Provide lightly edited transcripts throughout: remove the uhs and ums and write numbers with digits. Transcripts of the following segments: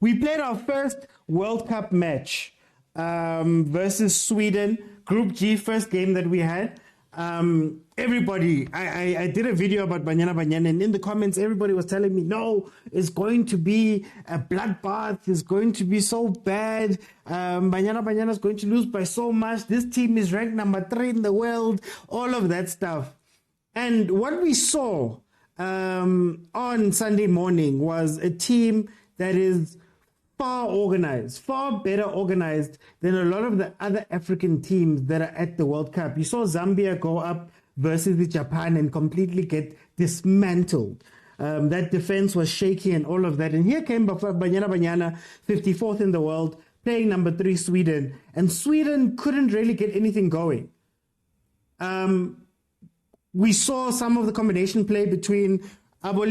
We played our first World Cup match versus Sweden, Group G, first game that we had. Everybody, I did a video about Banyana Banyana, and in the comments, everybody was telling me, no, it's going to be a bloodbath. It's going to be so bad. Banyana Banyana is going to lose by so much. This team is ranked number 3 in the world. All of that stuff. And what we saw on Sunday morning was a team that is far organized, far better organized than a lot of the other African teams that are at the World Cup. You saw Zambia go up versus Japan and completely get dismantled. That defense was shaky and all of that. And here came Banyana Banyana, 54th in the world, playing number 3 Sweden. And Sweden couldn't really get anything going. We saw some of the combination play between Abo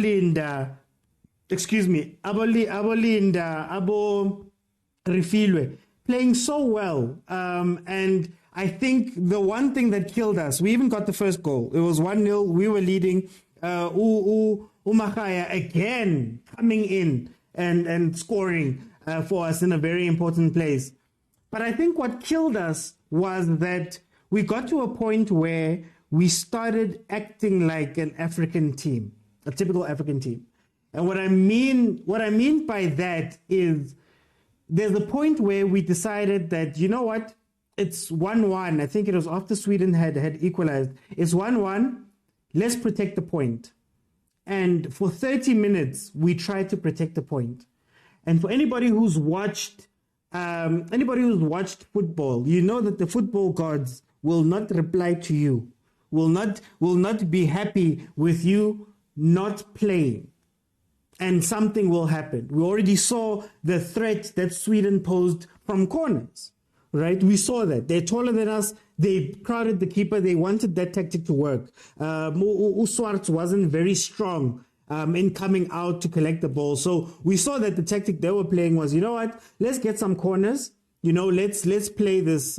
Refilwe playing so well. And I think the one thing that killed us, we even got the first goal. It was 1-0. We were leading. Umakaya again coming in and scoring for us in a very important place. But I think what killed us was that we got to a point where we started acting like an African team, a typical African team. And what I mean by that is there's a point where we decided that, you know what, it's 1-1. I think it was after Sweden had equalized. It's 1-1. Let's protect the point. And for 30 minutes, we tried to protect the point. And for anybody who's watched football, you know that the football gods will not reply to you, will not be happy with you not playing. And something will happen. We already saw the threat that Sweden posed from corners, right? We saw that. They're taller than us. They crowded the keeper. They wanted that tactic to work. Uswarts wasn't very strong in coming out to collect the ball. So we saw that the tactic they were playing was, you know what? Let's get some corners. You know, let's play this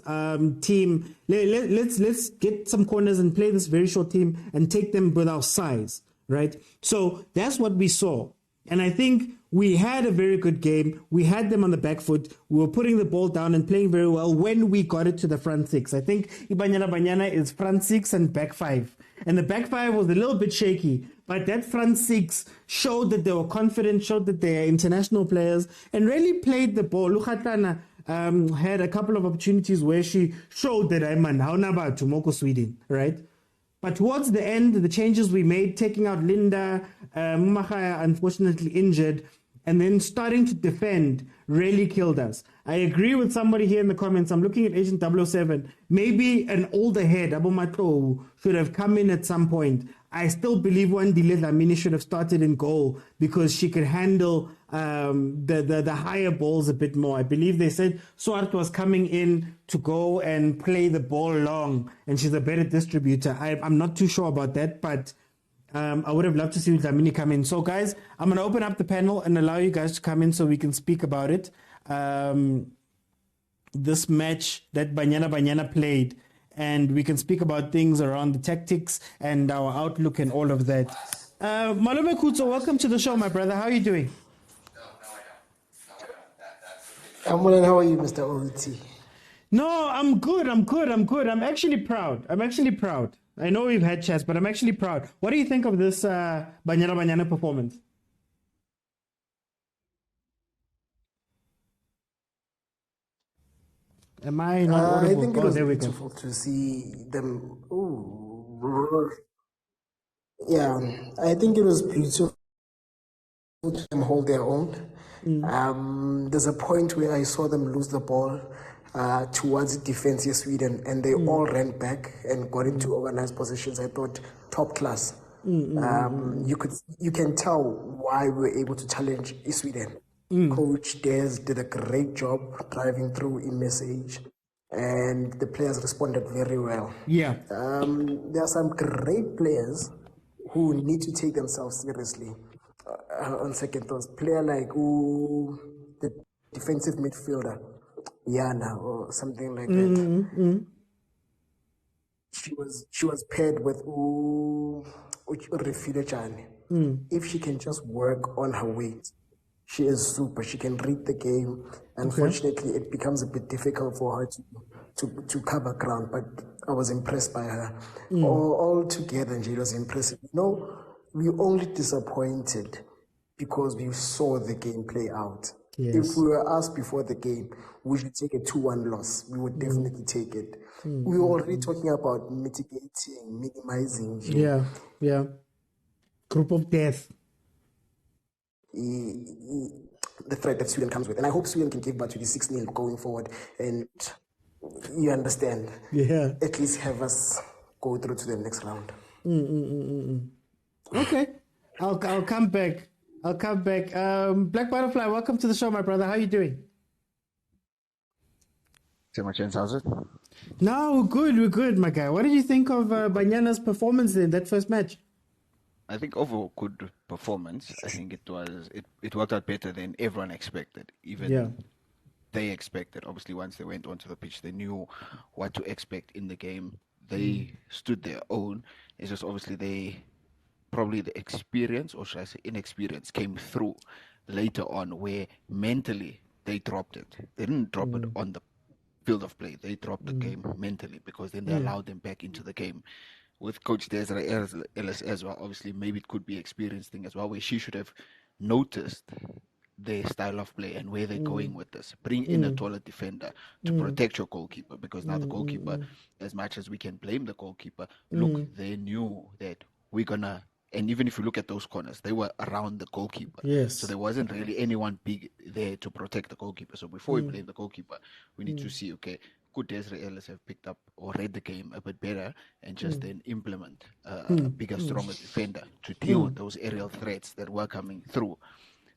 team. Let's get some corners and play this very short team and take them with our size, right? So that's what we saw. And I think we had a very good game. We had them on the back foot. We were putting the ball down and playing very well when we got it to the front 6. I think Banyana Banyana is front 6 and back 5. And the back 5 was a little bit shaky. But that front 6 showed that they were confident, showed that they are international players, and really played the ball. Lukatana had a couple of opportunities where she showed that I'm an Haunaba to Moko Sweden, right? But towards the end, the changes we made, taking out Linda, Mumakaya unfortunately injured, and then starting to defend really killed us. I agree with somebody here in the comments. I'm looking at Agent 007. Maybe an older head, Abu Mato, should have come in at some point. I still believe Wandile Dlamini should have started in goal because she could handle the higher balls a bit more. I believe they said Swart was coming in to go and play the ball long, and she's a better distributor. I'm not too sure about that, but I would have loved to see Dlamini come in. So, guys, I'm going to open up the panel and allow you guys to come in so we can speak about it. This match that Banyana Banyana played, and we can speak about things around the tactics and our outlook and all of that. Malume Kutso, welcome to the show, my brother. How are you doing? I'm well, and how are you, Mr. OT? No, I'm good. I'm actually proud. I know we've had chats, but I'm actually proud. What do you think of this Banyana Banyana performance? Am I not audible? I think it was beautiful to see them. Yeah, I think it was beautiful to them hold their own. There's a point where I saw them lose the ball towards defensive Sweden, and they all ran back and got into organized positions. I thought top class. You can tell why we were able to challenge Sweden. Coach Des did a great job driving through in message, and the players responded very well. Yeah. There are some great players who need to take themselves seriously. On second thoughts, player like the defensive midfielder, Yana or something like that. She was paired with Refilwe. If she can just work on her weight, She is super. She can read the game. Unfortunately, it becomes a bit difficult for her to cover ground, but I was impressed by her. All together, and she was impressive. We only disappointed because we saw the game play out. If Yes. we were asked before the game, we should take a 2-1 loss, we would definitely take it. We were already talking about mitigating, minimizing Yeah. Yeah. Group of death. the threat that Sweden comes with. And I hope Sweden can give back to the 6-0 going forward. And you understand, at least have us go through to the next round. Okay. I'll come back. Black Butterfly, welcome to the show, my brother. How are you doing? Say my chance, how's it? No, we're good, my guy. What did you think of Banyana's performance in that first match? I think overall good performance. I think it worked out better than everyone expected. Even they expected. Obviously, once they went onto the pitch, they knew what to expect in the game. They stood their own. It's just obviously probably the experience, or should I say inexperience, came through later on where mentally they dropped it. They didn't drop it on the field of play. They dropped the game mentally because then they allowed them back into the game. With Coach Desiree Ellis as well, obviously maybe it could be experience thing as well, where she should have noticed their style of play and where they're going with this. Bring in a taller defender to protect your goalkeeper, because now the goalkeeper, as much as we can blame the goalkeeper, look, they knew that we're gonna. And even if you look at those corners, they were around the goalkeeper. Yes. So there wasn't really anyone big there to protect the goalkeeper. So before we blame the goalkeeper, we need to see, okay, could Desiree Ellis have picked up or read the game a bit better and just then implement a bigger, stronger defender to deal with those aerial threats that were coming through.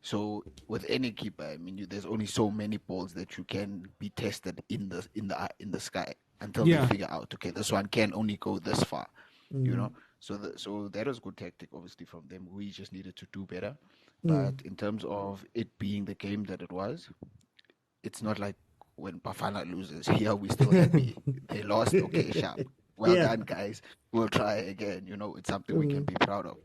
So with any keeper, I mean, there's only so many balls that you can be tested in the sky until they figure out, okay, this one can only go this far, you know. So that was good tactic, obviously, from them. We just needed to do better. But in terms of it being the game that it was, it's not like when Bafana loses. Here we still happy. They lost. Okay, sharp. Well done, guys. We'll try again. You know, it's something we can be proud of.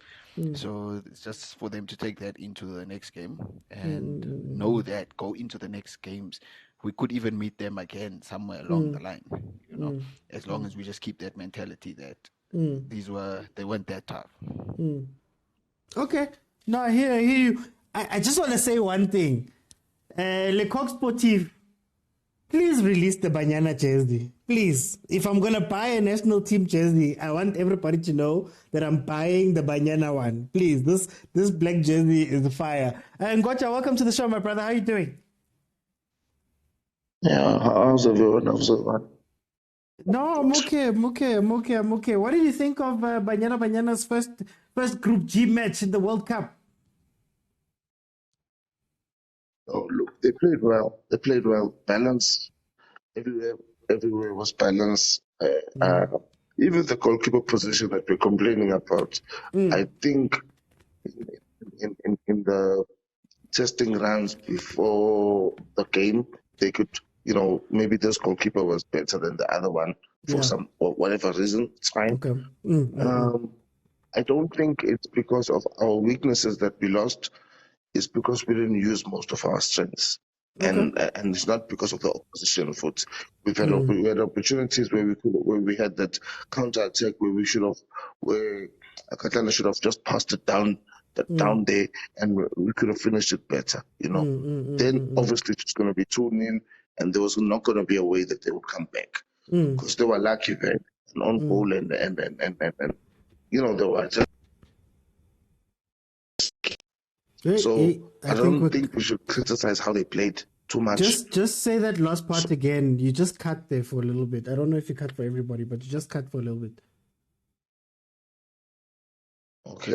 So it's just for them to take that into the next game and know that go into the next games, we could even meet them again somewhere along the line. You know, as long as we just keep that mentality that they weren't that tough. Okay. No, I hear you. I just want to say one thing. Lekau Sportif, please release the Banyana jersey. Please. If I'm going to buy a national team jersey, I want everybody to know that I'm buying the Banyana one. Please. This black jersey is fire. And Gocha, welcome to the show, my brother. How are you doing? Yeah, how's everyone? No, I'm okay. What did you think of Banyana Banyana's first Group G match in the World Cup? Oh, look, they played well. Balance everywhere was balance. Even the goalkeeper position that we're complaining about, I think in the testing runs before the game, they could, maybe this goalkeeper was better than the other one for whatever reason. It's fine. Okay. I don't think it's because of our weaknesses that we lost. It's because we didn't use most of our strengths. And it's not because of the opposition foot. We had opportunities where we had that counter attack where Katana should have just passed it down there, and we could have finished it better. Then obviously it's going to be 2-0, and there was not going to be a way that they would come back because they were lucky, right? And on goal and they were just. So I don't think we should criticize how they played too much. Just say that last part again. You just cut there for a little bit. I don't know if you cut for everybody, but you just cut for a little bit. Okay,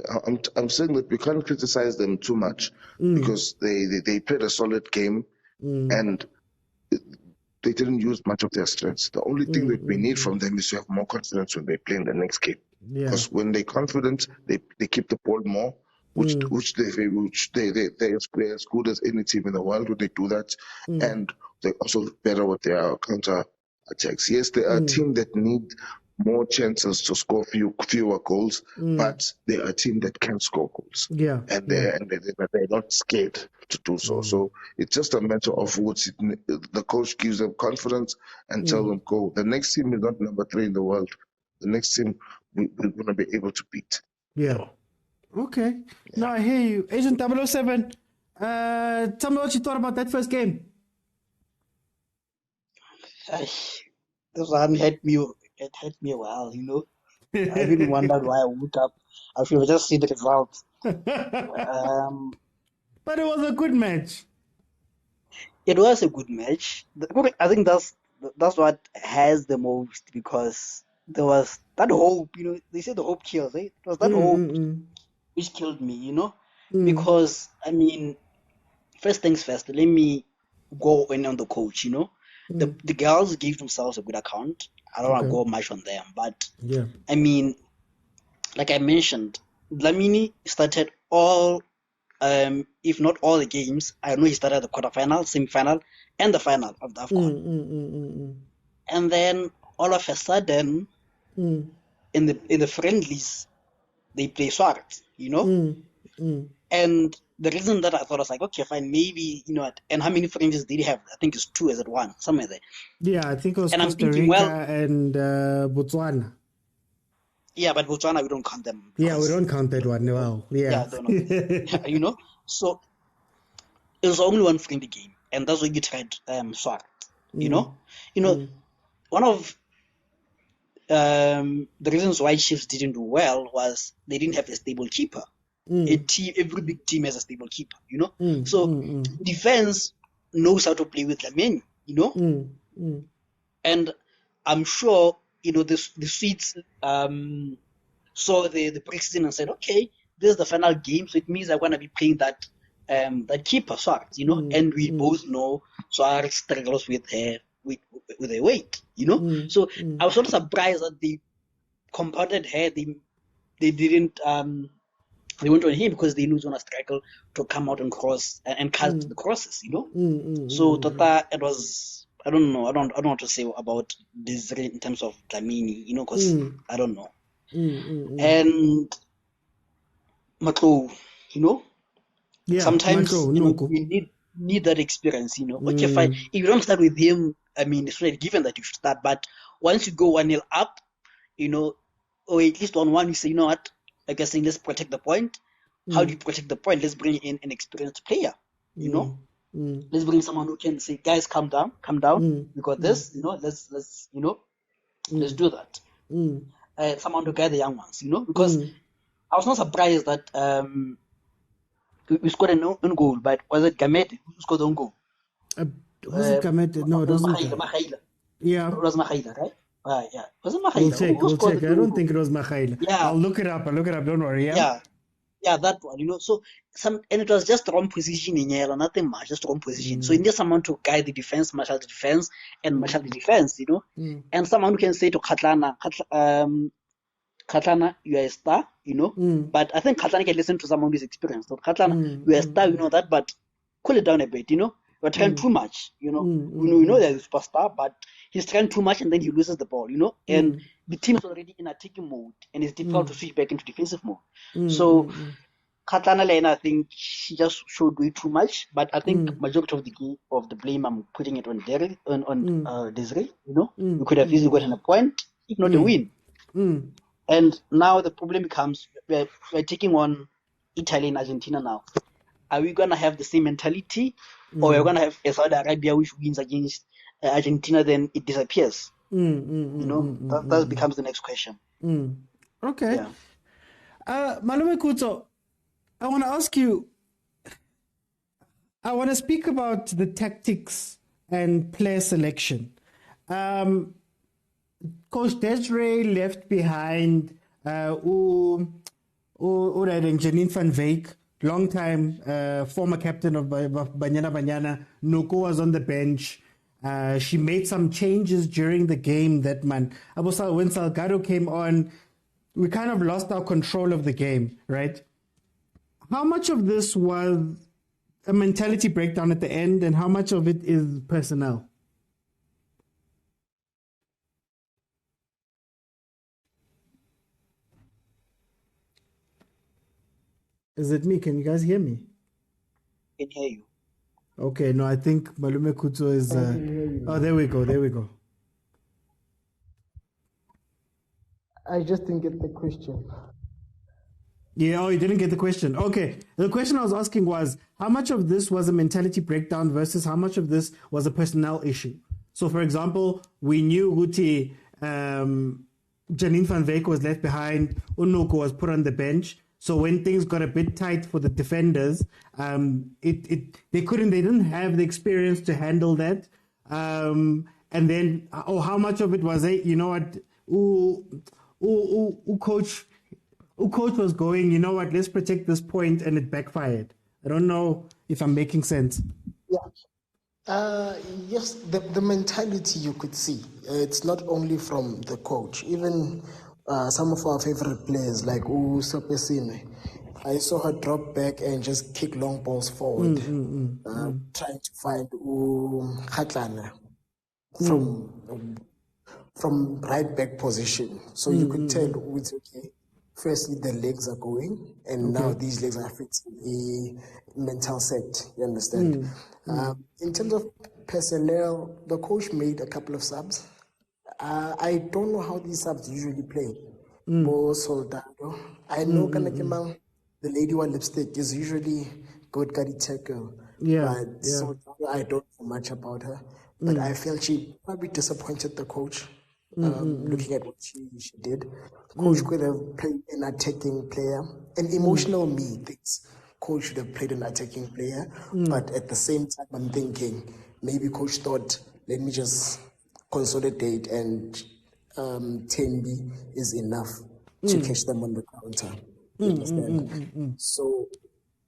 I'm saying that we can't criticize them too much because they played a solid game and they didn't use much of their strengths. The only thing that we need from them is to have more confidence when they play in the next game. Because when they're confident, they keep the ball more. Which they're as good as any team in the world when they do that, and they're also better with their counter attacks. Yes, they are a team that need more chances to score fewer goals, but they are a team that can score goals. Yeah. And they're not scared to do so. So it's just a matter of the coach gives them confidence and tell them go. The next team is not number 3 in the world. The next team we're going to be able to beat. Yeah. Okay. Yeah. No, I hear you. Agent 007, tell me what you thought about that first game. This one hit me. It hit me well, you know. I even wondered why I woke up. I should have just seen the result. But it was a good match. It was a good match. I think that's what has the most, because there was that hope, you know. They say the hope kills, eh? It was that hope which killed me, you know. Because, I mean, first things first, let me go in on the coach, you know. The girls gave themselves a good account. I don't want to go much on them, but I mean, like I mentioned, Dlamini started all, if not all the games. I know he started the quarterfinal, semi-final, and the final of the AFCON. And then all of a sudden, in the friendlies, they play Swart, you know. And the reason that I thought, I was like, okay, fine, maybe, you know what, and how many friendlies did he have? I think it's 2, is it 1? Somewhere there. Yeah, I think it was Costa Rica and Botswana. Yeah, but Botswana, we don't count them. Yeah, we don't count that one. Wow. Yeah. You know, so it was only one friendly game, and that's why you tried Swart. You know, one of the reasons why Chiefs didn't do well was they didn't have a stable keeper. Every big team has a stable keeper, you know. So defense knows how to play with Dlamini, you know. And I'm sure, you know, the Swedes saw the preseason and said, okay, this is the final game, so it means I'm gonna be playing that keeper, Suarez, you know. And we both know Suarez struggles with her weight, you know. So I was sort of surprised that they compounded her. They didn't they went on him because they knew he was gonna struggle to come out and cross and cut the crosses, you know. So Tata, it was, I don't know. I don't know what to say about this in terms of Dlamini, you know, because I don't know. And Matlou, you know, sometimes you know, we need that experience, you know. Okay, fine. If you don't start with him, I mean, it's really given that you should start. But once you go 1-0 up, you know, or at least 1-1, you say, you know what, like I saying, let's protect the point. How do you protect the point? Let's bring in an experienced player, you know. Let's bring someone who can say, guys, calm down. We got this, you know. Let's you know, let's do that. Someone to guide the young ones, you know, because I was not surprised that we scored an own goal, but was it Gamete who scored the own goal? Was it Gamete? No, it wasn't. Yeah, it was Mahaila, right? Yeah, was it Mahaila? We'll check. I don't think it was Mahaila. Yeah, I'll look it up. Don't worry. Yeah, that one, you know. So and it was just wrong positioning, nothing much, just wrong position. So you need someone to guide the defense, marshal the defense, and marshal the defense, you know. And someone who can say to Khatlana, you are a star, you know. But I think Khatlana can listen to someone who's experienced. So Khatlana, you are a star, you know that, but cool it down a bit, you know. You're trying too much, you know. You know there's a superstar, but he's trying too much and then he loses the ball, you know. And the team is already in attacking mode and it's difficult to switch back into defensive mode. So Khatlana Lena, I think she just showed way too much, but I think majority of the blame I'm putting it on Desiree, you know. We could have easily gotten a point, if not a win. And now the problem becomes we're taking on Italy and Argentina now. Are we going to have the same mentality, or we're going to have a Saudi Arabia which wins against Argentina, then it disappears? You know, that becomes the next question. Okay. Malume Kuto, I want to ask you, I want to speak about the tactics and player selection. Coach Desiree left behind Janine van Wyk, long-time former captain of Banyana Banyana. Noko was on the bench. She made some changes during the game that man. When Salgado came on, we kind of lost our control of the game, right? How much of this was a mentality breakdown at the end, and how much of it is personnel? Is it me? Can you guys hear me? Can hear you. Okay, no, I think Malume Kuto is... oh, there we go, there we go. I just didn't get the question. Yeah, oh, you didn't get the question. Okay, the question I was asking was, how much of this was a mentality breakdown versus how much of this was a personnel issue? So, for example, we knew Guti, Janine van Wyk was left behind, Unuko was put on the bench. So when things got a bit tight for the defenders, they didn't have the experience to handle that. And then, how much of it was, you know what, coach was going, you know what, let's protect this point, and it backfired. I don't know if I'm making sense. Yeah. Yes, the mentality you could see. It's not only from the coach. Even some of our favorite players, like Sopesine, I saw her drop back and just kick long balls forward, trying to find Khatlana from right back position. So you could tell it's okay. Firstly, the legs are going, and now these legs are fixing the mental set. You understand? In terms of personnel, the coach made a couple of subs. I don't know how these subs usually play. Bo Soldado. I know Kanakimang, the lady with lipstick, is usually good at the tackle. But Soldado, I don't know much about her. But I felt she probably disappointed the coach. Looking at what she did, coach could have played an attacking player. And emotional me thinks coach should have played an attacking player. But at the same time, I'm thinking maybe coach thought, let me just consolidate, and 10B is enough to catch them on the counter. You understand? So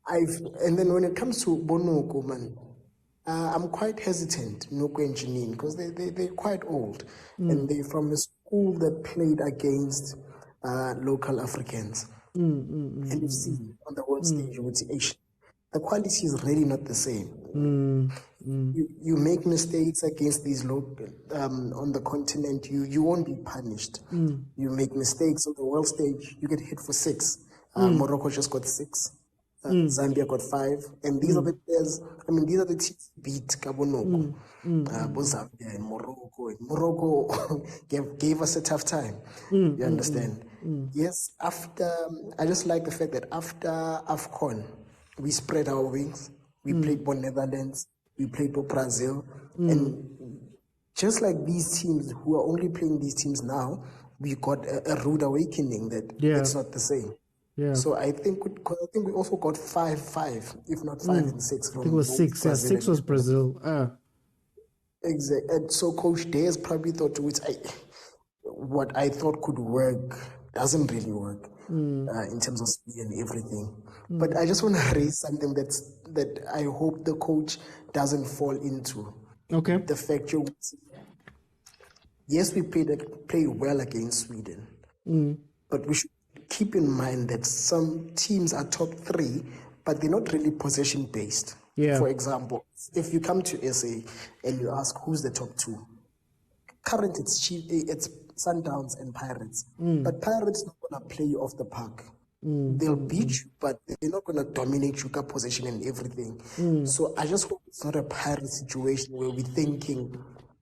and then when it comes to Bonoko, man, I'm quite hesitant, Noko and Janine, because they're quite old. And they're from a school that played against local Africans. And you see on the world stage with the Asian, the quality is really not the same. You make mistakes against these local on the continent, you won't be punished. You make mistakes on the world stage, you get hit for 6. Morocco just got 6. Zambia got 5, and these are the players. I mean, these are the teams beat Gabonoko, Zambia and Morocco. And Morocco gave us a tough time. You understand? Yes. I just like the fact that after AFCON, we spread our wings. We played for Netherlands. We played for Brazil, and just like these teams who are only playing these teams now, we got a rude awakening that it's not the same. Yeah. So I think we also got 5-5, if not 5 and 6. I think it was 6. Yeah, 6 was Brazil. Exactly. And so Coach Days probably thought, what I thought could work doesn't really work in terms of speed and everything. But I just want to raise something that I hope the coach doesn't fall into. Okay. The fact yes, we played well against Sweden, but we should keep in mind that some teams are top 3, but they're not really possession based. Yeah. For example, if you come to SA and you ask who's the top 2, currently it's Sundowns and Pirates. But Pirates not gonna play you off the park. They'll beat you, but they're not gonna dominate you, got possession and everything. So I just hope it's not a Pirate situation where we're thinking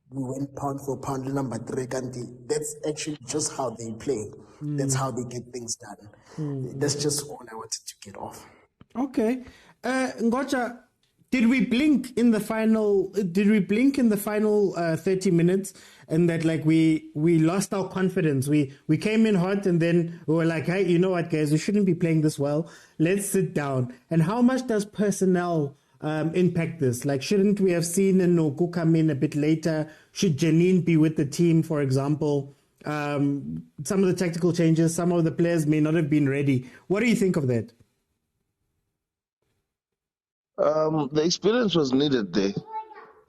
we went pound for pound number 3 country. That's actually just how they play. That's how they get things done. That's just all I wanted to get off. Okay. Ngocha, did we blink in the final 30 minutes, and that like we lost our confidence? We came in hot, and then we were like, hey, you know what, guys, we shouldn't be playing this well. Let's sit down. And how much does personnel impact this? Like, shouldn't we have seen Noko come in a bit later? Should Janine be with the team, for example? Some of the tactical changes, some of the players may not have been ready. What do you think of that? The experience was needed there.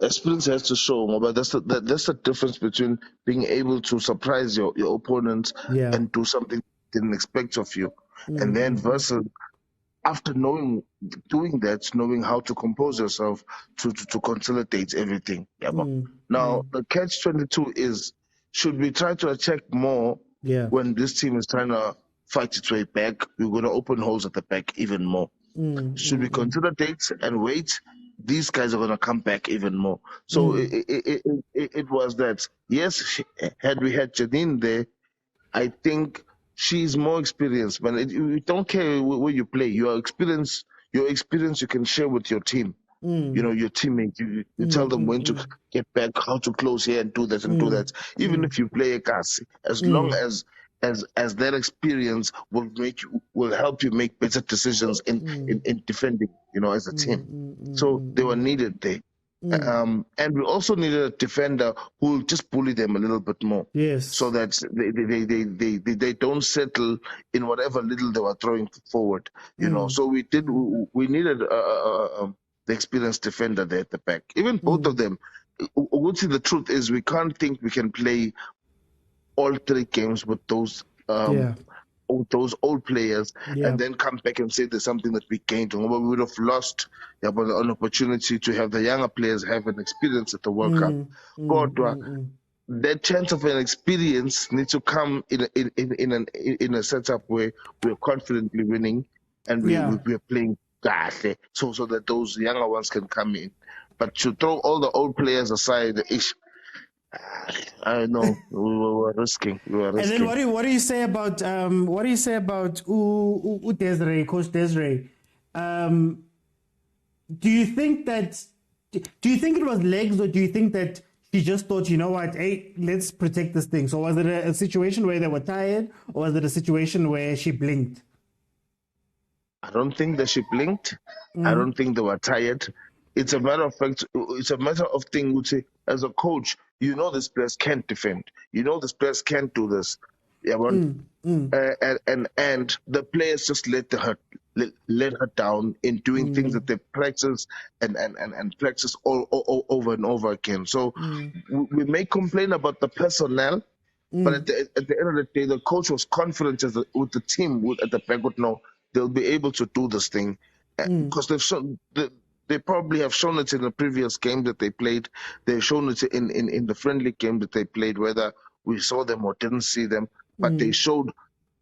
Experience has to show, but that's the difference between being able to surprise your opponents and do something they didn't expect of you, and then versus after knowing how to compose yourself to consolidate everything. Now the catch-22 is, should we try to attack more when this team is trying to fight its way back? We're going to open holes at the back even more. Should we consider dates and wait? These guys are going to come back even more. So it was that, yes, had we had Janine there, I think she's more experienced. But you don't care where you play. Your experience you can share with your team. Your teammates. You tell them when to get back, how to close here, and do that and do that. Even if you play a cast, as long as that experience will help you make better decisions in defending. As a team. So they were needed there. And we also needed a defender who will just bully them a little bit more. Yes. So that they don't settle in whatever little they were throwing forward. So we needed the experienced defender there at the back. Even both of them. The truth is we can't think we can play all 3 games with those old players and then come back and say there's something that we gained. We would have lost an opportunity to have the younger players have an experience at the World Cup. But that chance of an experience needs to come in a setup where we're confidently winning and we're playing Kahle, so that those younger ones can come in. But to throw all the old players aside, I know we were risking. And then what do you say about Desiree, Coach Desiree? Do you think it was legs, or do you think that she just thought, hey, let's protect this thing? So was it a situation where they were tired, or was it a situation where she blinked? I don't think that she blinked. I don't think they were tired. It's a matter of fact. It's a matter of thing. Would say as a coach, this players can't defend. This players can't do this. And the players just let her down in doing things that they practice and practice all over and over again. So we may complain about the personnel, but at the end of the day, the coach was confident with the team at the back would know they'll be able to do this thing because they've shown. They probably have shown it in the previous game that they played. They've shown it in the friendly game that they played, whether we saw them or didn't see them. But they showed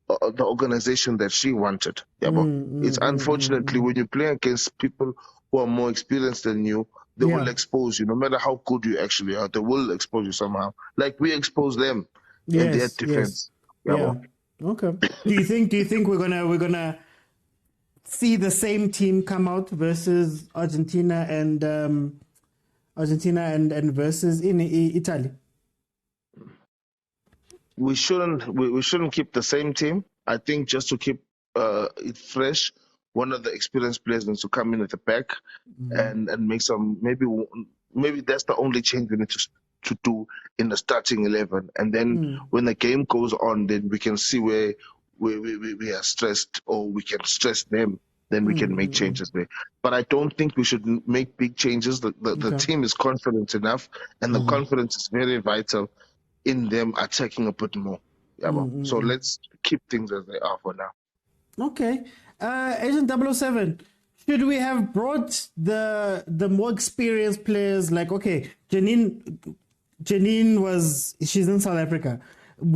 the organization that she wanted. It's unfortunately when you play against people who are more experienced than you, they will expose you. No matter how good you actually are, they will expose you somehow. Like we expose them in their defense. Okay. Do you think we're gonna see the same team come out versus Argentina and versus in Italy? We shouldn't keep the same team. I think just to keep it fresh, one of the experienced players needs to come in at the back and make some. Maybe that's the only change we need to do in the starting 11. And then when the game goes on, then we can see where we are stressed or we can stress them. Then we can make changes there. But I don't think we should make big changes. The team is confident enough, and the confidence is very vital in them attacking a bit more. So let's keep things as they are for now. Okay. Agent 007, should we have brought the more experienced players? Like, okay, Janine she's in South Africa.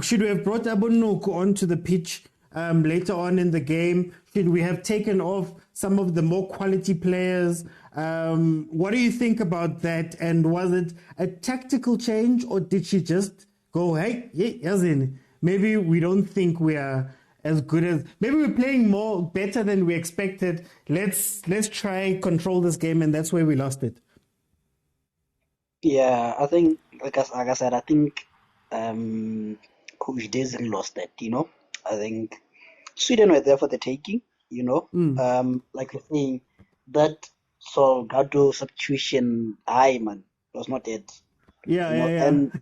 Should we have brought Abonuku onto the pitch later on in the game? Should we have taken off some of the more quality players? What do you think about that? And was it a tactical change, or did she just go, hey, Yazin, maybe we don't think we are as good as, maybe we're playing better than we expected. Let's try control this game, and that's where we lost it. Yeah, I think, like I said, I think Coach Desiree lost that, I think Sweden were there for the taking, like you're saying, that Salgado substitution, man, was not it. Yeah. And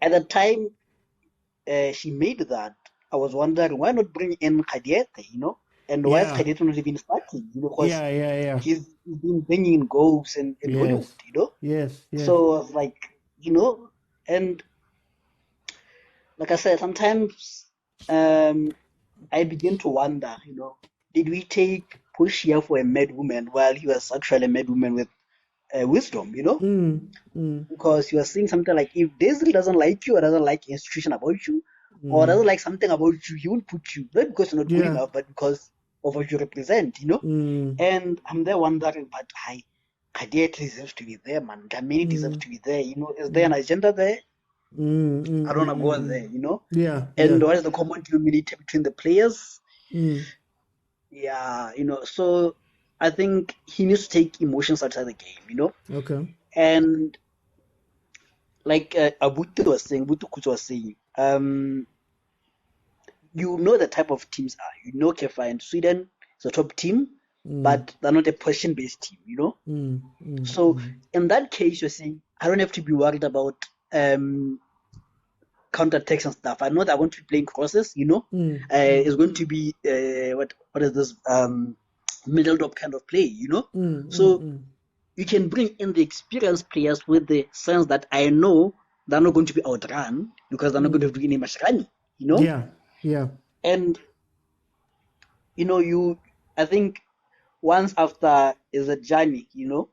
at the time she made that, I was wondering why not bring in Khadiete, and why is Khadiete not even starting? Because he's been bringing goals in Hollywood, Yes. So I was like, and like I said, sometimes I begin to wonder, did we take Push here for a mad woman while he was actually a mad woman with wisdom, Because you are saying something like, if Desiree doesn't like you or doesn't like institution about you or doesn't like something about you, he won't put you, not because you're not good enough, but because of what you represent, you know. And I'm there wondering, but Khanye deserves to be there, man. Dlamini deserves to be there, you know. Is there an agenda there? I don't want to go there, you know. And what is the common denominator between the players? Yeah, you know. So I think he needs to take emotions outside the game, you know. Okay. And like Abutu was saying, you know the type of teams are. You know, Kefa and Sweden is a top team, but they're not a position-based team, you know. So in that case, you're saying I don't have to be worried about counter-attacks and stuff. I know they're going to be playing crosses, you know. It's going to be what is this middle top kind of play, you know. So you can bring in the experienced players with the sense that I know they're not going to be outrun because they're not going to bring in Mashirani, you know. Yeah. And you know, I think once after is a journey, you know,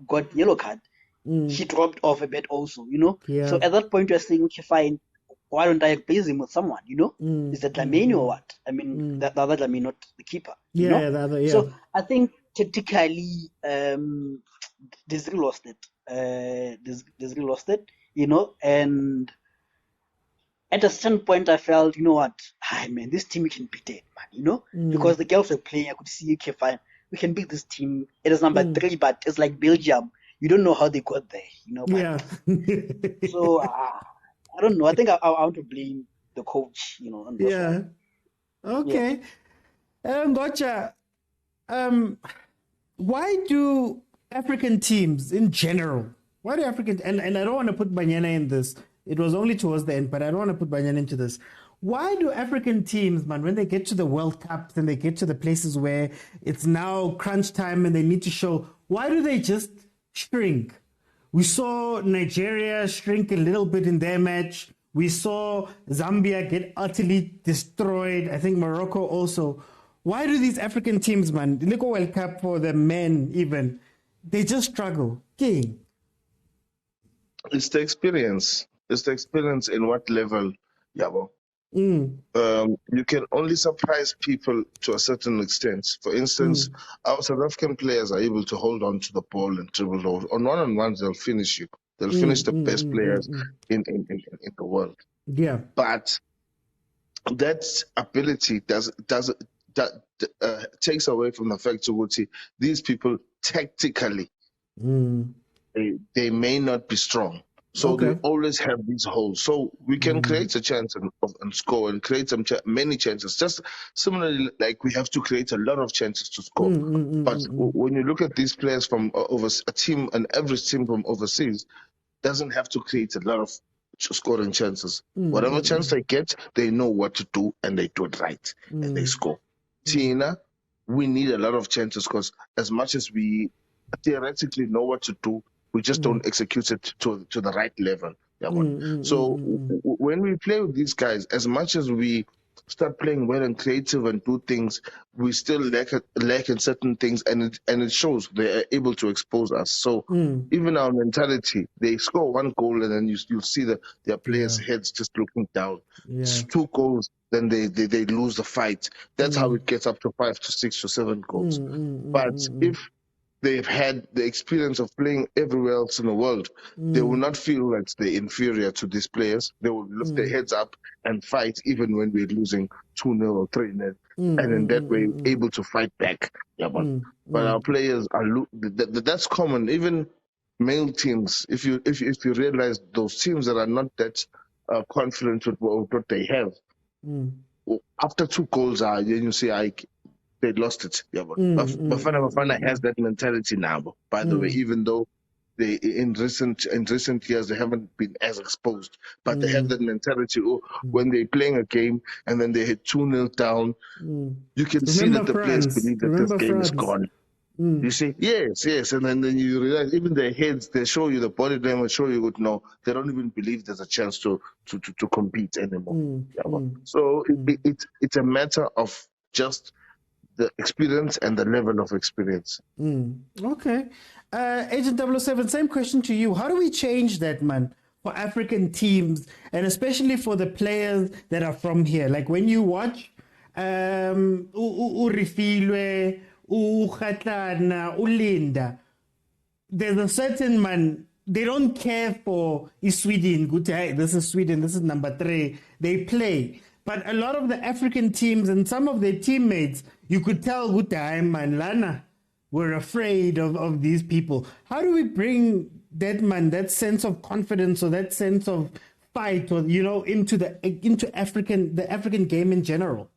got yellow card, he dropped off a bit also, you know. So at that point you're saying, okay, fine, why don't I replace him with someone, you know? Is it Dlamini or what? I mean, the other Dlamini, not the keeper. You know? The other, So I think tactically, Desiree lost it. Desiree lost it, you know, and at a certain point I felt, you know what, man, this team we can beat it, man, you know, because the girls were playing. I could see, okay, fine, we can beat this team. It is number 3, but it's like Belgium. You don't know how they got there, you know. But, so I don't know. I think I want to blame the coach, you know. On this one. Okay. Gotcha. Why do African teams in general? Why do African and I don't want to put Banyana in this. It was only towards the end, but I don't want to put Banyana into this. Why do African teams, man, when they get to the World Cup and they get to the places where it's now crunch time and they need to show, why do they just shrink? We saw Nigeria shrink a little bit in their match. We saw Zambia get utterly destroyed. I think Morocco also. Why do these African teams, man, look at World Cup for the men even, they just struggle? King. It's the experience. It's the experience in what level, Yabo. You can only surprise people to a certain extent. For instance, our South African players are able to hold on to the ball and dribble over. On one-on-ones, they'll finish you. They'll finish the best players in the world. Yeah. But that ability takes away from the fact that these people tactically, they may not be strong. So they always have these holes. So we can create a chance and score and create many chances. Just similarly, like we have to create a lot of chances to score. But when you look at these players from a team, an average team from overseas, doesn't have to create a lot of scoring chances. Whatever chance they get, they know what to do and they do it right and they score. Tina, we need a lot of chances because as much as we theoretically know what to do, we just don't execute it to the right level. So when we play with these guys, as much as we start playing well and creative and do things, we still lack in certain things, and it shows. They are able to expose us. So even our mentality, they score one goal and then you'll see their players' heads just looking down. It's 2 goals, then they lose the fight. That's how it gets up to 5 to 6 to 7 goals. But if they've had the experience of playing everywhere else in the world, they will not feel like they're inferior to these players. They will lift their heads up and fight even when we're losing 2-0 or 3-0. And in that way, able to fight back. But our players are, that's common. Even male teams, if you realize those teams that are not that confident with what they have, after 2 goals, then you say, they lost it. Bafana has that mentality now. By the way, even though they in recent years they haven't been as exposed, but they have that mentality. When they're playing a game and then they hit 2-0 down, you can see that the players believe that this game is gone. You see, yes, and then you realize even their heads, they show you the body language, show you would know they don't even believe there's a chance to compete anymore. So it's a matter of just the experience and the level of experience. Okay. Agent 007, same question to you. How do we change that, man, for African teams and especially for the players that are from here? Like when you watch Urifilwe, Ukhatlana, Ulinda. There's a certain man, they don't care for Sweden. Good, hey, this is Sweden, this is number 3. They play. But a lot of the African teams and some of their teammates, you could tell, good time, man, Lana, were afraid of these people. How do we bring that sense of confidence or that sense of fight or, into the African game in general?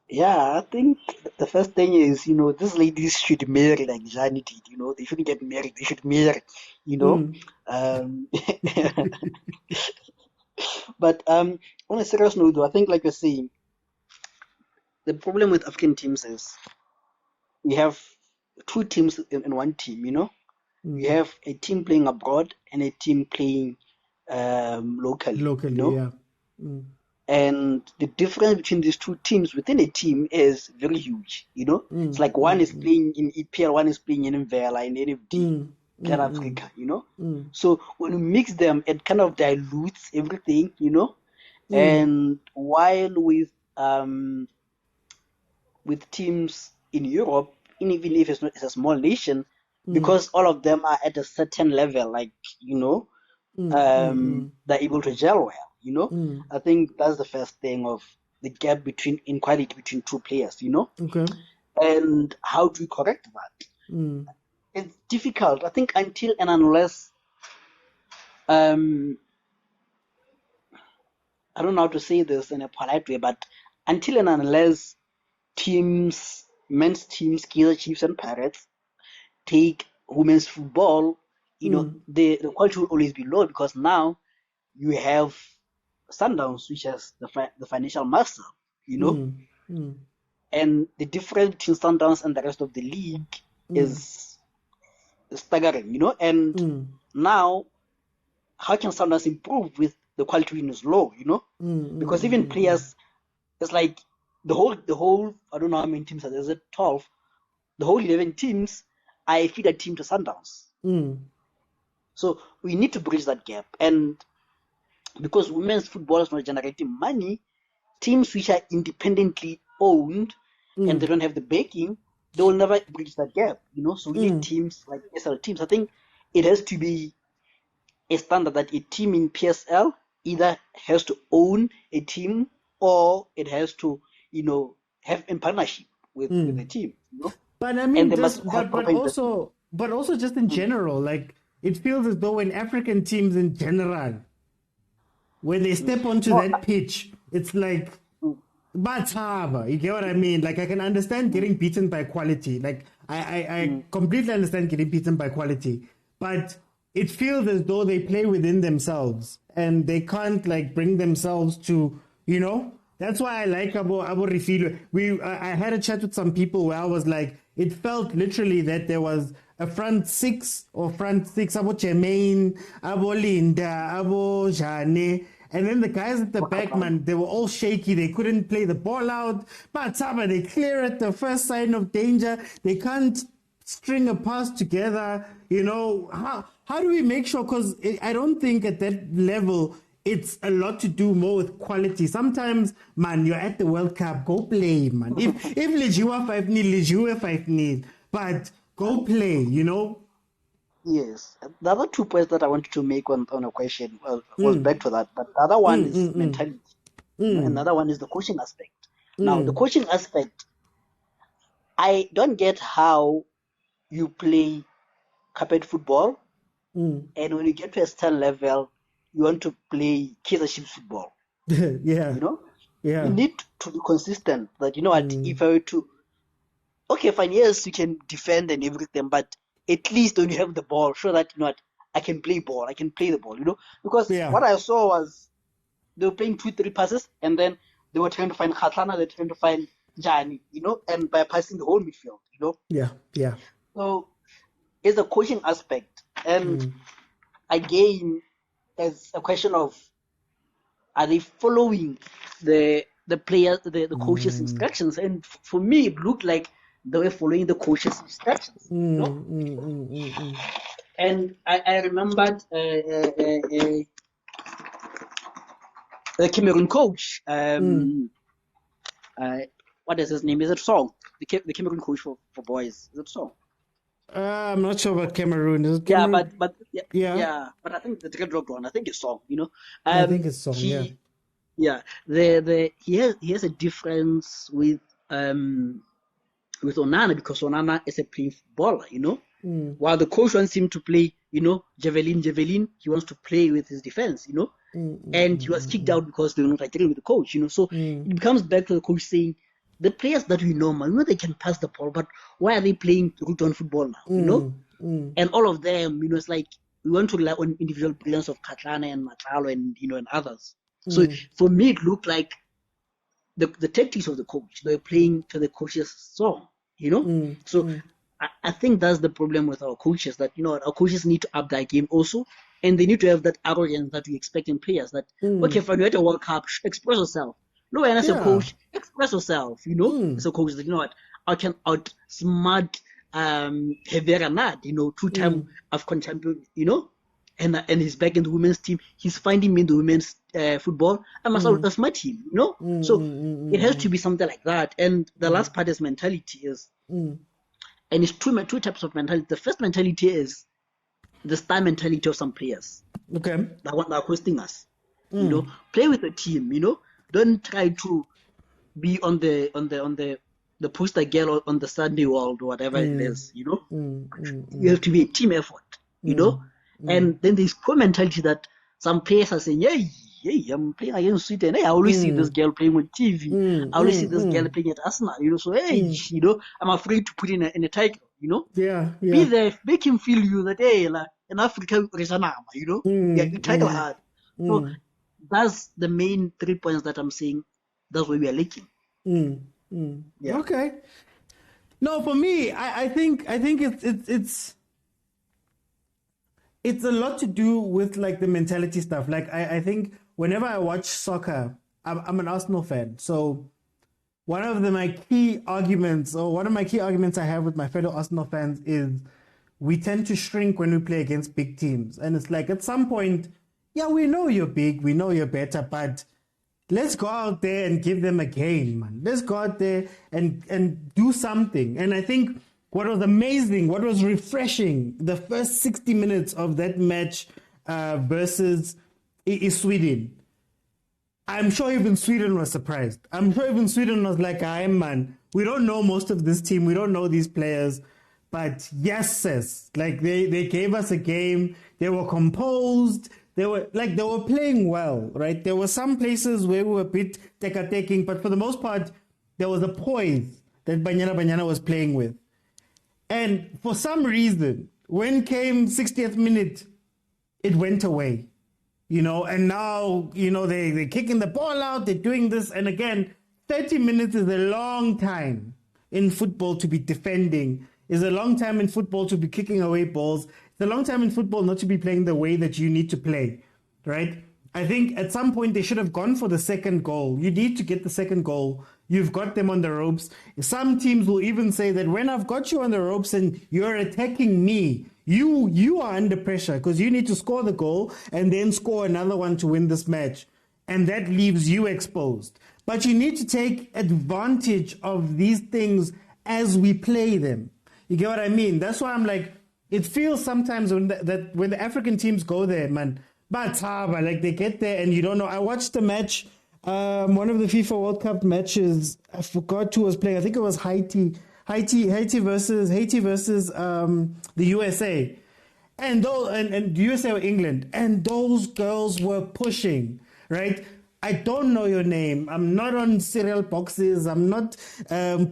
Yeah, I think the first thing is, these ladies should marry like Johnny did, they shouldn't get married, they should marry, Um, but on a serious note, though, I think, like you're saying, the problem with African teams is we have 2 teams in one team, You have a team playing abroad and a team playing locally. Yeah. And the difference between these 2 teams within a team is very huge. It's like one is playing in EPL, one is playing in Mvela, in NFD, Africa. So when you mix them, it kind of dilutes everything. And while with teams in Europe, even if it's a small nation, because all of them are at a certain level, like they're able to gel well. I think that's the first thing of the gap in quality between 2 players. Okay. And how do we correct that? It's difficult. I think until and unless I don't know how to say this in a polite way, but until and unless men's teams, Kaizer Chiefs and Pirates, take women's football, the quality will always be low, because now you have Sundowns, which has the financial muscle, and the difference between Sundowns and the rest of the league is staggering, and now how can Sundowns improve with the quality is low, because even players, it's like the whole I don't know how many teams are there, is it 12? The whole 11 teams, I feed a team to Sundowns. So we need to bridge that gap. And because women's football is not generating money, teams which are independently owned and they don't have the backing, they will never bridge that gap. So we need teams like PSL teams. I think it has to be a standard that a team in PSL either has to own a team or it has to, have in partnership with the team. But I mean, but also just in general, like it feels as though when African teams in general, when they step onto that pitch, it's like, Batava, you get what I mean? Like I can understand getting beaten by quality. Like I completely understand getting beaten by quality, but it feels as though they play within themselves and they can't like bring themselves to, That's why I like Abo Refilo. I had a chat with some people where I was like, it felt literally that there was a front 6, Abo Chemaine, Abo Linda, Abo Jane, and then the guys at the back, man, they were all shaky. They couldn't play the ball out. But they clear at the first sign of danger. They can't string a pass together. How do we make sure? Because I don't think at that level, it's a lot to do more with quality. Sometimes, man, you're at the World Cup, go play, man. If Lejiwa 5-0, Lejiwa 5-0. But go play, Yes. The other 2 points that I wanted to make on a question was back to that. But the other one is mentality. Another one is the coaching aspect. Now, the coaching aspect, I don't get how you play carpet football and when you get to a certain level, you want to play Kaizer Chiefs football. Yeah. You need to be consistent. That, if I were to, okay, fine, yes, you can defend and everything, but at least when you have the ball, show that, I can play ball, I can play the ball, Because what I saw was they were playing 2-3 passes and then they were trying to find Khatlana, they were trying to find Jani, and bypassing the whole midfield, Yeah. So it's a coaching aspect. And again, it's a question of, are they following the players, the coach's instructions? And for me, it looked like they were following the coach's instructions. And I remembered the Cameroon coach, what is his name? Is it Song? The Cameroon coach for boys. Is it Song? I'm not sure about Cameroon. Is it Yeah, Cameroon? yeah, but I think the red dropped one. I think it's Song. I think it's Song. Yeah. He has a difference with Onana, because Onana is a playing footballer. While the coach wants him to play, javelin, he wants to play with his defense, and he was kicked out because they were not agreeing with the coach, So it becomes back to the coach saying, the players that we know, man, they can pass the ball, but why are they playing root-on football now, And all of them, it's like we want to rely on individual brilliance of Katlana and Matlalo and, and others. So for me, it looked like the tactics of the coach, they're playing to the coach's song, So I think that's the problem with our coaches, that, our coaches need to up their game also, and they need to have that arrogance that we expect in players, that, okay, if you're at a World Cup, express yourself. No, and as a coach, express yourself, As a coach, that, I can outsmart Herrera Nad, 2-time AFCON champion, and he's back in the women's team. He's finding me in the women's football. I must outsmart him, So it has to be something like that. And the last part is mentality is, and it's two types of mentality. The first mentality is the star mentality of some players. Okay. That are hosting us. Play with the team, Don't try to be on the poster girl on the Sunday world or whatever it is, You have to be a team effort, And then there's poor mentality that some players are saying, hey, I'm playing against Sweden. Hey, I always see this girl playing on TV. I always see this girl playing at Arsenal, So, hey, I'm afraid to put in a title, Yeah. Be there, make him feel you that, hey, like, in Africa, you tackle hard. So that's the main 3 points that I'm saying. That's where we are lacking. Yeah. Okay. No, for me, I think it's a lot to do with like the mentality stuff. Like I think whenever I watch soccer, I'm an Arsenal fan. So one of my key arguments I have with my fellow Arsenal fans is we tend to shrink when we play against big teams. And it's like at some point, yeah, we know you're big, we know you're better, but let's go out there and give them a game, man. Let's go out there and do something. And I think what was amazing, what was refreshing, the first 60 minutes of that match versus Sweden. I'm sure even Sweden was surprised. I'm sure even Sweden was like, man, we don't know most of this team. We don't know these players. But yes, sis, like they gave us a game. They were composed. They were playing well, right? There were some places where we were a bit teka-taking, but for the most part, there was a poise that Banyana Banyana was playing with. And for some reason, when came 60th minute, it went away, and now, they're kicking the ball out, they're doing this. And again, 30 minutes is a long time in football to be defending, is a long time in football to be kicking away balls. It's a long time in football not to be playing the way that you need to play, right? I think at some point they should have gone for the second goal. You need to get the second goal. You've got them on the ropes. Some teams will even say that when I've got you on the ropes and you're attacking me, you are under pressure because you need to score the goal and then score another one to win this match. And that leaves you exposed. But you need to take advantage of these things as we play them. You get what I mean? That's why I'm like, it feels sometimes when the African teams go there, man, but like they get there and you don't know. I watched the match, one of the FIFA World Cup matches. I forgot who was playing. I think it was Haiti versus the USA, and the USA or England, and those girls were pushing, right? I don't know your name. I'm not on cereal boxes. I'm not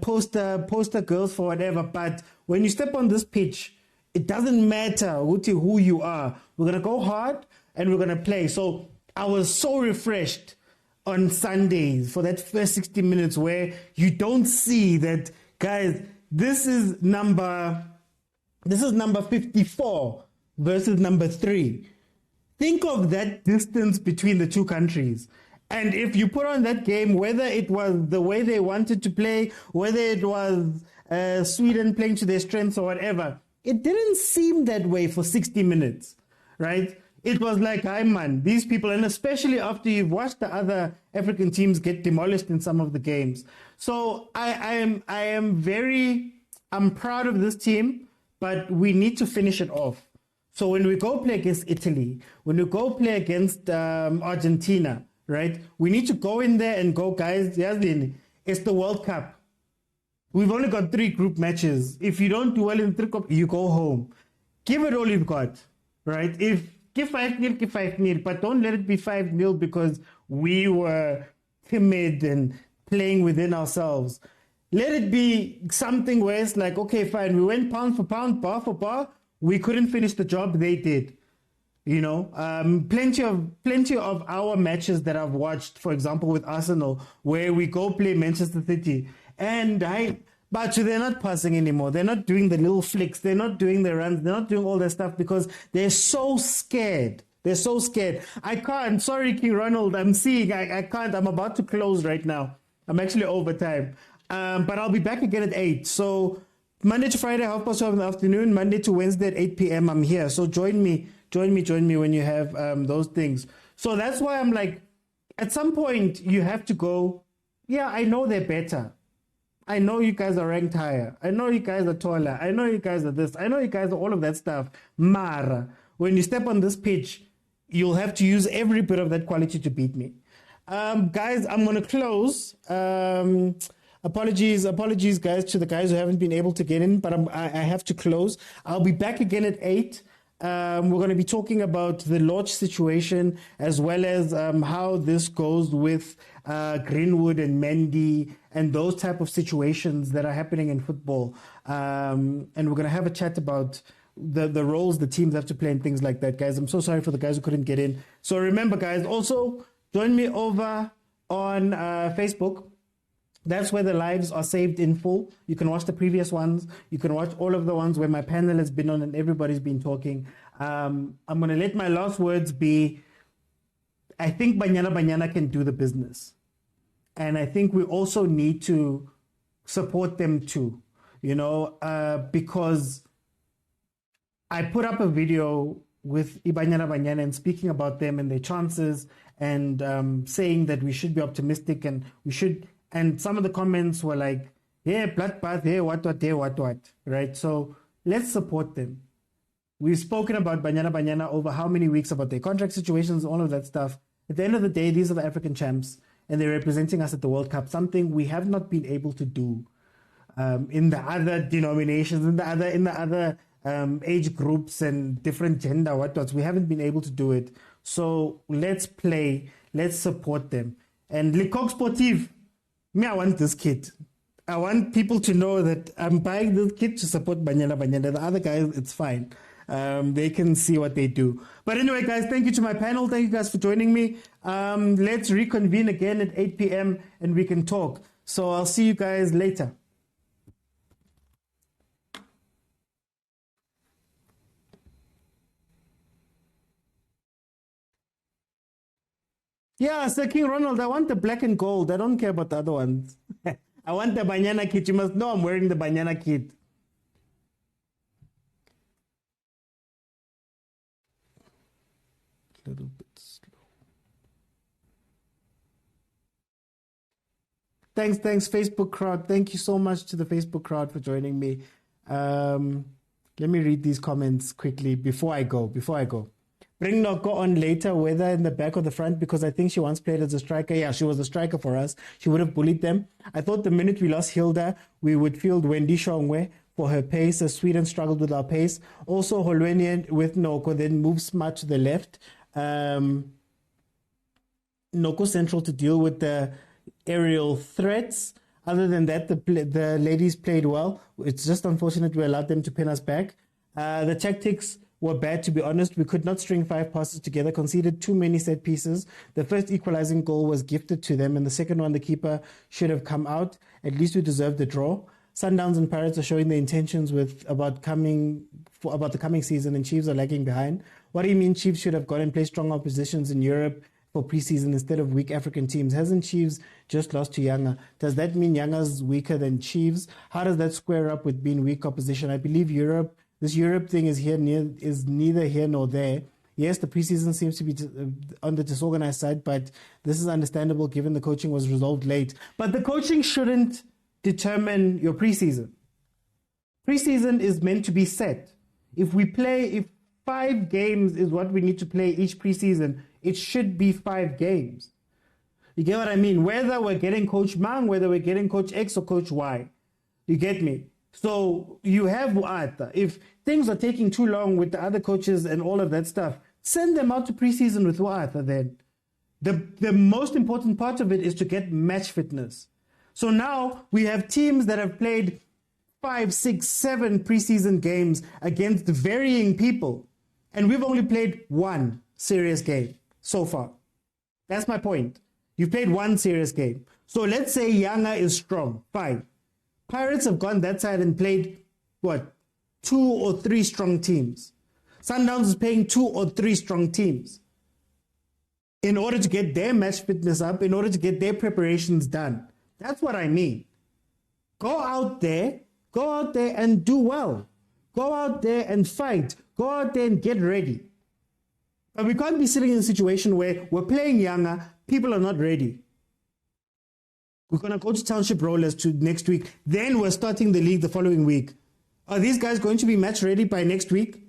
poster girls for whatever. But when you step on this pitch, it doesn't matter who you are. We're going to go hard and we're going to play. So I was so refreshed on Sundays for that first 60 minutes where you don't see that, guys, this is number 54 versus number 3. Think of that distance between the two countries. And if you put on that game, whether it was the way they wanted to play, whether it was Sweden playing to their strengths or whatever, it didn't seem that way for 60 minutes, right? it was like, hi man, these people, and especially after you've watched the other African teams get demolished in some of the games. So I'm proud of this team, but we need to finish it off. So when we go play against Italy, when we go play against Argentina, right, we need to go in there and go, guys, it's the World Cup. We've only got 3 group matches. If you don't do well in the 3 you go home. Give it all you've got, right? Give 5-0, give 5-0, but don't let it be 5-0 because we were timid and playing within ourselves. Let it be something where it's like, okay, fine, we went pound for pound, bar for bar. We couldn't finish the job, they did. You know, plenty of our matches that I've watched, for example, with Arsenal, where we go play Manchester City, but they're not passing anymore. They're not doing the little flicks. They're not doing the runs. They're not doing all that stuff because they're so scared. They're so scared. I can't. Sorry, King Ronald. I'm seeing. I can't. I'm about to close right now. I'm actually over time. But I'll be back again at 8. So Monday to Friday, 12:30 in the afternoon. Monday to Wednesday at 8 p.m. I'm here. So join me when you have those things. So that's why I'm like, at some point you have to go, yeah, I know they're better. I know you guys are ranked higher. I know you guys are taller. I know you guys are this. I know you guys are all of that stuff. Mara, when you step on this pitch, you'll have to use every bit of that quality to beat me. Guys, I'm going to close. Apologies, guys, to the guys who haven't been able to get in, but I have to close. I'll be back again at 8. We're going to be talking about the Lodge situation as well as how this goes with Greenwood and Mendy and those type of situations that are happening in football. And we're going to have a chat about the roles the teams have to play and things like that, guys. I'm so sorry for the guys who couldn't get in. So remember, guys, also join me over on Facebook. That's where the lives are saved in full. You can watch the previous ones. You can watch all of the ones where my panel has been on and everybody's been talking. I'm going to let my last words be, I think Banyana Banyana can do the business. And I think we also need to support them too, because I put up a video with Banyana Banyana and speaking about them and their chances and saying that we should be optimistic and we should. And some of the comments were like, yeah, bloodbath, hey, what, right? So let's support them. We've spoken about Banyana Banyana over how many weeks about their contract situations, all of that stuff. At the end of the day, these are the African champs, and they're representing us at the World Cup, something we have not been able to do in the other denominations, in the other age groups and different gender, we haven't been able to do it. So let's play, let's support them. And Lekau Sportive, I want this kid. I want people to know that I'm buying this kid to support Banyana Banyana. The other guys, it's fine. They can see what they do. But anyway, guys, thank you to my panel. Thank you guys for joining me. Let's reconvene again at 8 p.m. and we can talk. So I'll see you guys later. Yeah, Sir King Ronald, I want the black and gold. I don't care about the other ones. I want the Banyana kit. You must know I'm wearing the Banyana kit. A little bit slow. Thanks, Facebook crowd. Thank you so much to the Facebook crowd for joining me. Let me read these comments quickly before I go. Bring Noko on later, whether in the back or the front, because I think she once played as a striker. Yeah, she was a striker for us. She would have bullied them. I thought the minute we lost Hilda, we would field Wendy Shongwe for her pace, as Sweden struggled with our pace. Also, Holwenian with Noko then moves smart to the left. Noko central to deal with the aerial threats. Other than that, the ladies played well. It's just unfortunate we allowed them to pin us back. The tactics were bad, to be honest. We could not string 5 passes together, conceded too many set pieces. The first equalizing goal was gifted to them, and the second one, the keeper should have come out. At least we deserved the draw. Sundowns and Pirates are showing their intentions about the coming season, and Chiefs are lagging behind. What do you mean Chiefs should have gone and played strong oppositions in Europe for preseason instead of weak African teams? Hasn't Chiefs just lost to Yanga? Does that mean Yanga's weaker than Chiefs? How does that square up with being weak opposition? I believe this Europe thing is neither here nor there. Yes, the preseason seems to be on the disorganized side, but this is understandable given the coaching was resolved late. But the coaching shouldn't determine your preseason. Preseason is meant to be set. If 5 games is what we need to play each preseason, it should be 5 games. You get what I mean? Whether we're getting Coach Mang, whether we're getting Coach X or Coach Y. You get me? So you have Arthur. If things are taking too long with the other coaches and all of that stuff, send them out to preseason with Arthur then. The most important part of it is to get match fitness. So now we have teams that have played 5, 6, 7 preseason games against varying people. And we've only played 1 serious game so far. That's my point. You've played 1 serious game. So let's say Yanga is strong. Fine. Pirates have gone that side and played, 2 or 3 strong teams. Sundowns is playing 2 or 3 strong teams in order to get their match fitness up, in order to get their preparations done. That's what I mean. Go out there and do well. Go out there and fight. Go out there and get ready. But we can't be sitting in a situation where we're playing Yanga, people are not ready. We're going to go to Township Rollers next week. Then we're starting the league the following week. Are these guys going to be match ready by next week?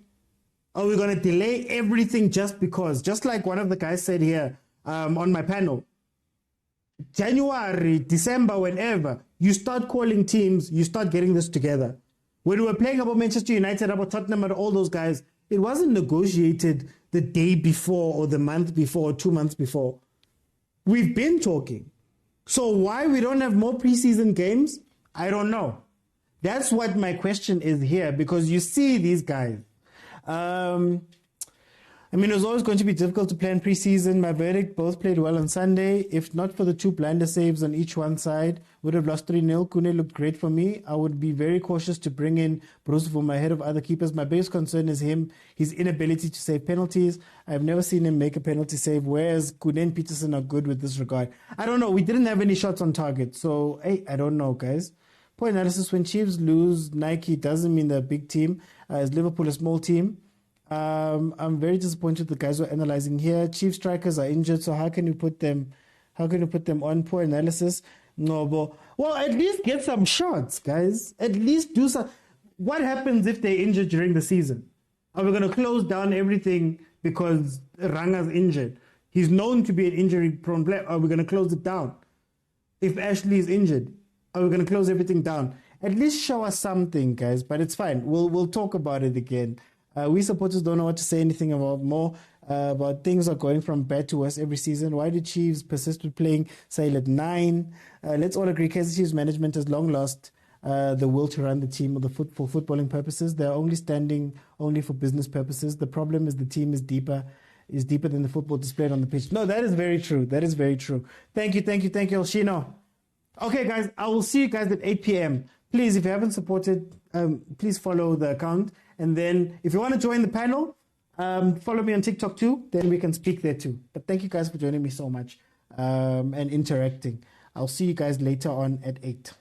Are we going to delay everything just because? Just like one of the guys said here on my panel. January, December, whenever, you start calling teams, you start getting this together. When we were playing about Manchester United, about Tottenham, and all those guys, it wasn't negotiated the day before or the month before or 2 months before. We've been talking. So why we don't have more preseason games? I don't know. That's what my question is here, because you see these guys. It was always going to be difficult to plan preseason. My verdict, both played well on Sunday. If not for the 2 blinder saves on each one side, would have lost 3-0. Kune looked great for me. I would be very cautious to bring in Bruce for my head of other keepers. My biggest concern is his inability to save penalties. I've never seen him make a penalty save, whereas Kune and Peterson are good with this regard. I don't know. We didn't have any shots on target. So, I don't know, guys. Point analysis, when Chiefs lose, Nike doesn't mean they're a big team. Is Liverpool a small team? I'm very disappointed the guys were analyzing here. Chief strikers are injured, so how can you put them on? Poor analysis. No, but well, at least get some shots, guys. At least do some. What happens if they're injured during the season? Are we going to close down everything because Ranga's injured? He's known to be an injury-prone player. Are we going to close it down? If Ashley is injured, are we going to close everything down? At least show us something, guys. But it's fine. We'll talk about it again. We supporters don't know what to say anything about things are going from bad to worse every season. Why do Chiefs persist with playing Sale at 9? Let's all agree Kaizer Chiefs management has long lost the will to run the team for footballing purposes. They're only standing for business purposes. The problem is the team is deeper than the football displayed on the pitch. No, that is very true. That is very true. Thank you, Elshino. Okay, guys, I will see you guys at 8 p.m. Please, if you haven't supported, please follow the account. And then if you want to join the panel, follow me on TikTok too. Then we can speak there too. But thank you guys for joining me so much and interacting. I'll see you guys later on at 8.